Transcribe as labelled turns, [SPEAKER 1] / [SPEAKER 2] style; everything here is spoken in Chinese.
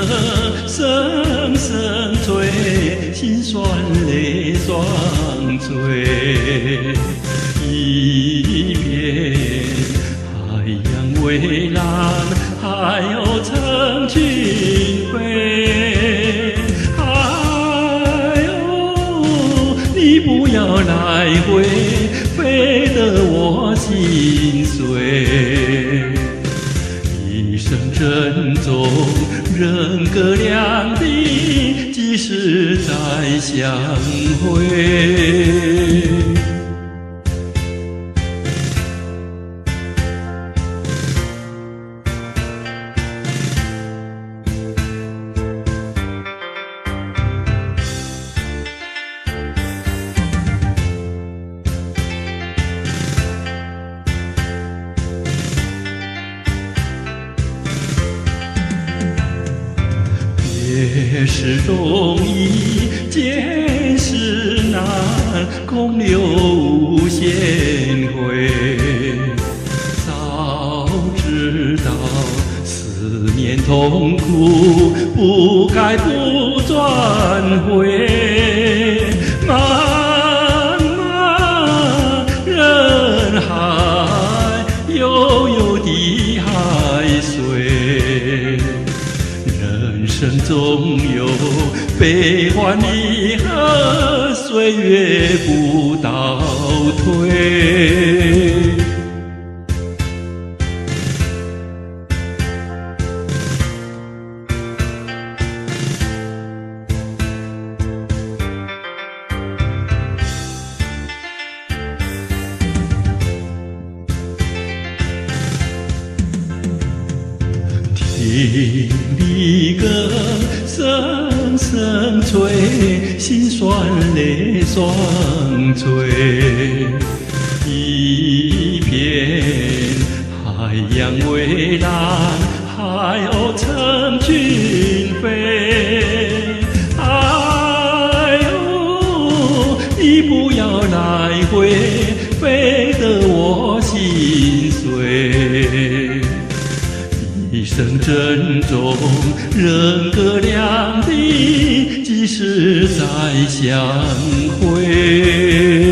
[SPEAKER 1] 的声声催，心酸泪双垂。一片海洋蔚蓝，还有成群飞。哎呦，你不要来回，飞得我心碎。一生珍重，人隔两地，几时再相会？别时容易，见时难，空留无限回。早知道思念痛苦，不该不转回。漫漫人海，悠悠的海水。人生总有悲欢离合，岁月不倒退。听离歌声声催，心酸泪双垂。一片海洋蔚蓝，还有成群飞。哎呦，你不要来回，飞得我心碎。一生珍重，人隔两地，几时再相会？